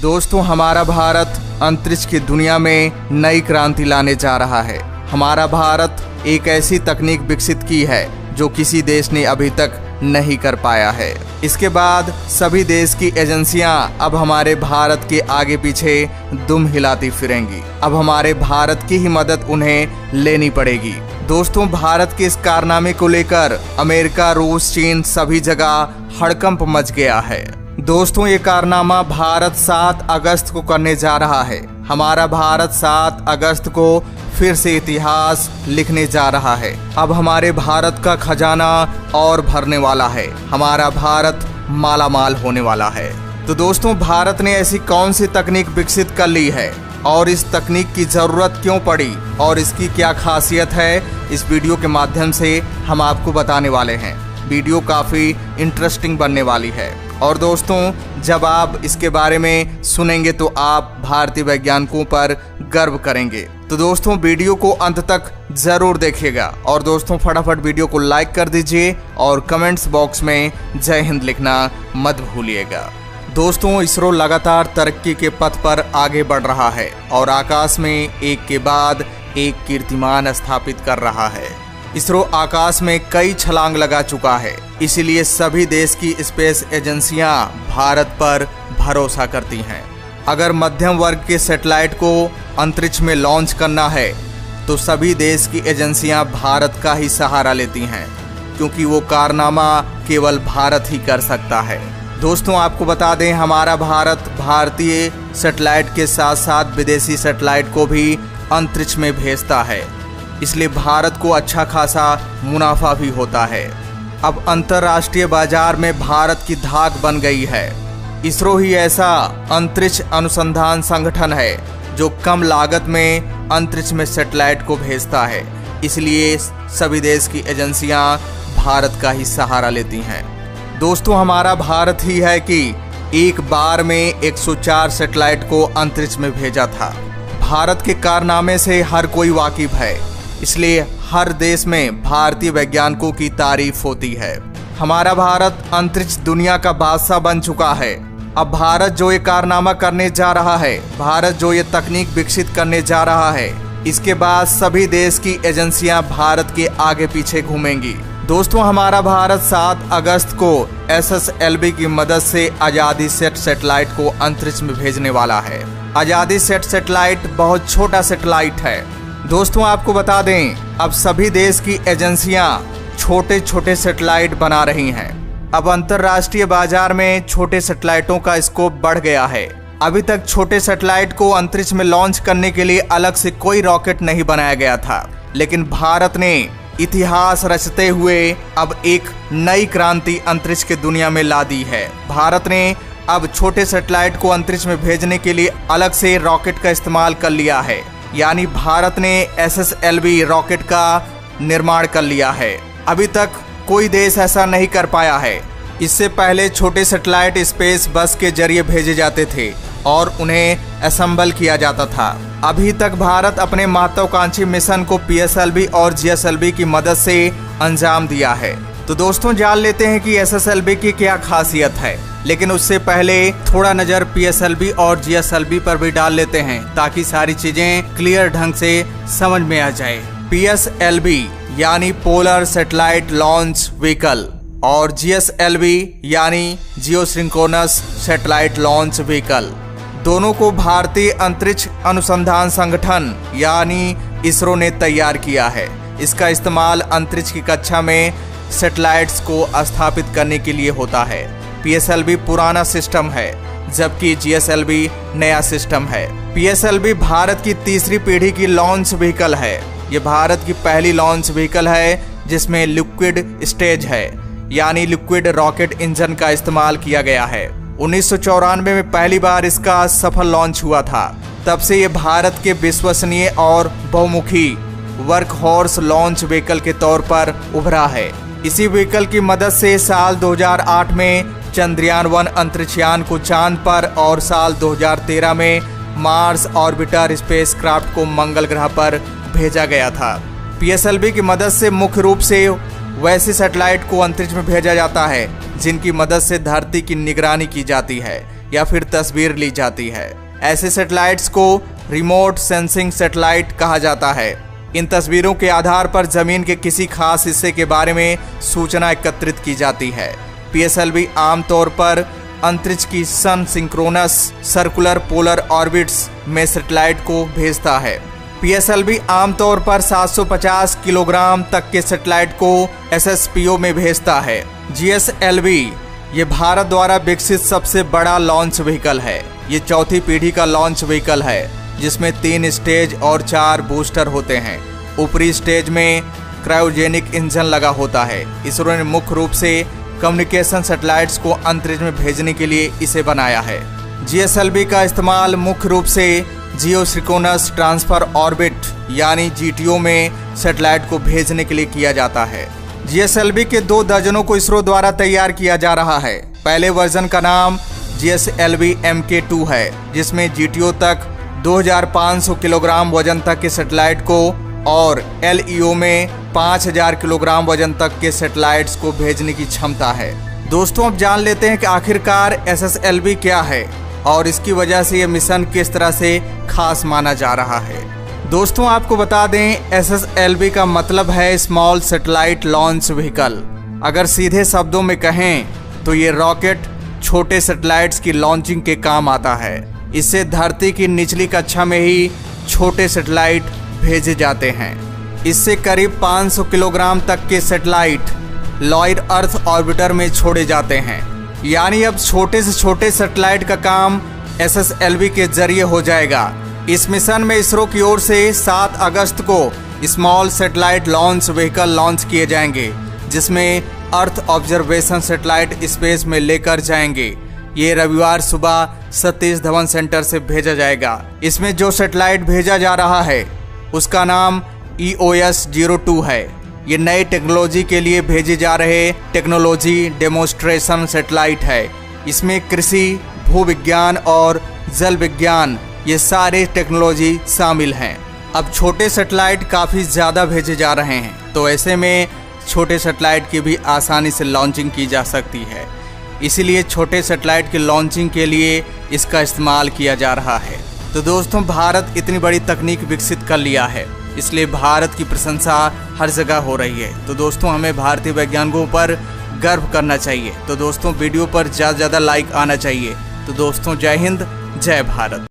दोस्तों, हमारा भारत अंतरिक्ष की दुनिया में नई क्रांति लाने जा रहा है। हमारा भारत एक ऐसी तकनीक विकसित की है जो किसी देश ने अभी तक नहीं कर पाया है। इसके बाद सभी देश की एजेंसियां अब हमारे भारत के आगे पीछे दुम हिलाती फिरेंगी। अब हमारे भारत की ही मदद उन्हें लेनी पड़ेगी। दोस्तों, भारत के इस कारनामे को लेकर अमेरिका, रूस, चीन सभी जगह हड़कंप मच गया है। दोस्तों, ये कारनामा भारत 7 अगस्त को करने जा रहा है। हमारा भारत 7 अगस्त को फिर से इतिहास लिखने जा रहा है। अब हमारे भारत का खजाना और भरने वाला है। हमारा भारत मालामाल होने वाला है। तो दोस्तों, भारत ने ऐसी कौन सी तकनीक विकसित कर ली है और इस तकनीक की जरूरत क्यों पड़ी और इसकी क्या खासियत है, इस वीडियो के माध्यम से हम आपको बताने वाले हैं। वीडियो काफ़ी इंटरेस्टिंग बनने वाली है और दोस्तों, जब आप इसके बारे में सुनेंगे तो आप भारतीय वैज्ञानिकों पर गर्व करेंगे। तो दोस्तों, वीडियो को अंत तक जरूर देखिएगा और दोस्तों, फटाफट वीडियो को लाइक कर दीजिए और कमेंट्स बॉक्स में जय हिंद लिखना मत भूलिएगा। दोस्तों, इसरो लगातार तरक्की के पथ पर आगे बढ़ रहा है और आकाश में एक के बाद एक कीर्तिमान स्थापित कर रहा है। इसरो आकाश में कई छलांग लगा चुका है, इसीलिए सभी देश की स्पेस एजेंसियां भारत पर भरोसा करती हैं। अगर मध्यम वर्ग के सैटेलाइट को अंतरिक्ष में लॉन्च करना है तो सभी देश की एजेंसियां भारत का ही सहारा लेती हैं, क्योंकि वो कारनामा केवल भारत ही कर सकता है। दोस्तों, आपको बता दें, हमारा भारत भारतीय सैटेलाइट के साथ साथ विदेशी सैटेलाइट को भी अंतरिक्ष में भेजता है, इसलिए भारत को अच्छा खासा मुनाफा भी होता है। अब अंतर्राष्ट्रीय बाजार में भारत की धाक बन गई है। इसरो ही ऐसा अंतरिक्ष अनुसंधान संगठन है जो कम लागत में अंतरिक्ष में सैटेलाइट को भेजता है, इसलिए सभी देश की एजेंसियां भारत का ही सहारा लेती हैं। दोस्तों, हमारा भारत ही है कि एक बार में 104 सैटेलाइट को अंतरिक्ष में भेजा था। भारत के कारनामे से हर कोई वाकिफ है, इसलिए हर देश में भारतीय वैज्ञानिकों की तारीफ होती है। हमारा भारत अंतरिक्ष दुनिया का बादशाह बन चुका है। अब भारत जो ये कारनामा करने जा रहा है, भारत जो ये तकनीक विकसित करने जा रहा है, इसके बाद सभी देश की एजेंसियां भारत के आगे पीछे घूमेंगी। दोस्तों, हमारा भारत 7 अगस्त को SSLV की मदद से आजादी सेट सैटेलाइट को अंतरिक्ष में भेजने वाला है। आजादी सेट सैटेलाइट बहुत छोटा सैटेलाइट है। दोस्तों, आपको बता दें, अब सभी देश की एजेंसियां छोटे छोटे सैटेलाइट बना रही हैं। अब अंतर्राष्ट्रीय बाजार में छोटे सैटेलाइटों का स्कोप बढ़ गया है। अभी तक छोटे सैटेलाइट को अंतरिक्ष में लॉन्च करने के लिए अलग से कोई रॉकेट नहीं बनाया गया था, लेकिन भारत ने इतिहास रचते हुए अब एक नई क्रांति अंतरिक्ष की दुनिया में ला दी है। भारत ने अब छोटे सैटेलाइट को अंतरिक्ष में भेजने के लिए अलग से रॉकेट का इस्तेमाल कर लिया है, यानी भारत ने SSLV रॉकेट का निर्माण कर लिया है। अभी तक कोई देश ऐसा नहीं कर पाया है। इससे पहले छोटे सैटेलाइट स्पेस बस के जरिए भेजे जाते थे और उन्हें असेंबल किया जाता था। अभी तक भारत अपने महत्वाकांक्षी मिशन को PSLV और GSLV की मदद से अंजाम दिया है। तो दोस्तों, जान लेते हैं कि SSLV की क्या खासियत है, लेकिन उससे पहले थोड़ा नज़र PSLV और GSLV पर भी डाल लेते हैं ताकि सारी चीजें क्लियर ढंग से समझ में आ जाए। PSLV यानी पोलर सैटेलाइट लॉन्च व्हीकल और GSLV यानी जियोसिंक्रोनस सैटेलाइट लॉन्च व्हीकल, दोनों को भारतीय अंतरिक्ष अनुसंधान संगठन यानी इसरो ने तैयार किया है। इसका इस्तेमाल अंतरिक्ष की कक्षा में सैटेलाइट्स को स्थापित करने के लिए होता है। PSLV पुराना सिस्टम है, जबकि GSLV नया सिस्टम है। PSLV भारत की तीसरी पीढ़ी की लॉन्च व्हीकल है। ये भारत की पहली लॉन्च व्हीकल है जिसमें लिक्विड स्टेज है, यानी लिक्विड रॉकेट इंजन का इस्तेमाल किया गया है। 1994 में पहली बार इसका सफल लॉन्च हुआ था। तब से ये भारत के विश्वसनीय और बहुमुखी वर्क हॉर्स लॉन्च व्हीकल के तौर पर उभरा है। इसी व्हीकल की मदद से साल 2008 में चंद्रयान-1 अंतरिक्षयान को चांद पर और साल 2013 में मार्स ऑर्बिटर स्पेसक्राफ्ट को मंगल ग्रह पर भेजा गया था। PSLV की मदद से मुख्य रूप से वैसे सैटेलाइट को अंतरिक्ष में भेजा जाता है जिनकी मदद से धरती की निगरानी की जाती है, या फिर तस्वीर ली जाती है। ऐसे सैटेलाइट्स को रिमोट सेंसिंग सैटेलाइट कहा जाता है। इन तस्वीरों के आधार पर जमीन के किसी खास हिस्से के बारे में सूचना एकत्रित की जाती है। PSLV आमतौर पर अंतरिक्ष की सन सिंक्रोनस सर्कुलर पोलर ऑर्बिट्स में सैटेलाइट को भेजता है। PSLV आमतौर पर 750 किलोग्राम तक के सैटेलाइट को SSPO में भेजता है। GSLV ये भारत द्वारा विकसित सबसे बड़ा लॉन्च व्हीकल है। ये चौथी पीढ़ी का लॉन्च व्हीकल है जिसमें 3 स्टेज और 4 बूस्टर होते हैं। ऊपरी स्टेज में क्रायोजेनिक इंजन लगा होता है। इसरो ने मुख्य रूप से कम्युनिकेशन सैटेलाइट्स को अंतरिक्ष में भेजने के लिए इसे बनाया है। GSLV का इस्तेमाल मुख्य रूप से जियोसिंक्रोनस ट्रांसफर ऑर्बिट यानी GTO में सैटेलाइट को भेजने के लिए किया जाता है। GSLV के 2 दर्जनों को इसरो द्वारा तैयार किया जा रहा है। पहले वर्जन का नाम GSLV Mk2 है जिसमें GTO तक 2500 किलोग्राम वजन तक के सैटेलाइट को और LEO में 5000 किलोग्राम वजन तक के सैटेलाइट्स को भेजने की क्षमता है। दोस्तों अब जान लेते हैं कि आखिरकार SSLV क्या है और इसकी वजह से ये मिशन किस तरह से खास माना जा रहा है। दोस्तों आपको बता दें SSLV का मतलब है स्मॉल सैटेलाइट लॉन्च व्हीकल। अगर सीधे शब्दों में कहें तो ये रॉकेट छोटे सैटेलाइट्स की लॉन्चिंग के काम आता है। इससे धरती की निचली कक्षा में ही छोटे सैटेलाइट भेजे जाते हैं। इससे करीब 500 किलोग्राम तक के सैटेलाइट लॉयड अर्थ ऑर्बिटर में छोड़े जाते हैं। यानी अब छोटे से छोटे सैटेलाइट का काम SSLV के जरिए हो जाएगा। इस मिशन में इसरो की ओर से 7 अगस्त को small satellite launch vehicle launch किए जाएंगे जिसमें अर्थ ऑब्जर्वेशन सैटेलाइट स्पेस में लेकर जाएंगे। ये रविवार सुबह सतीश धवन सेंटर से भेजा जाएगा। इसमें जो सैटेलाइट भेजा जा रहा है उसका नाम EOS-02 है। ये नई टेक्नोलॉजी के लिए भेजे जा रहे टेक्नोलॉजी डेमोन्स्ट्रेशन सैटेलाइट है। इसमें कृषि, भूविज्ञान और जल विज्ञान ये सारे टेक्नोलॉजी शामिल हैं। अब छोटे सैटेलाइट काफ़ी ज़्यादा भेजे जा रहे हैं तो ऐसे में छोटे सैटेलाइट की भी आसानी से लॉन्चिंग की जा सकती है। इसीलिए छोटे सैटेलाइट की लॉन्चिंग के लिए इसका इस्तेमाल किया जा रहा है। तो दोस्तों भारत इतनी बड़ी तकनीक विकसित कर लिया है इसलिए भारत की प्रशंसा हर जगह हो रही है। तो दोस्तों हमें भारतीय वैज्ञानिकों पर गर्व करना चाहिए। तो दोस्तों वीडियो पर ज़्यादा से ज़्यादा लाइक आना चाहिए। तो दोस्तों जय हिंद, जय भारत।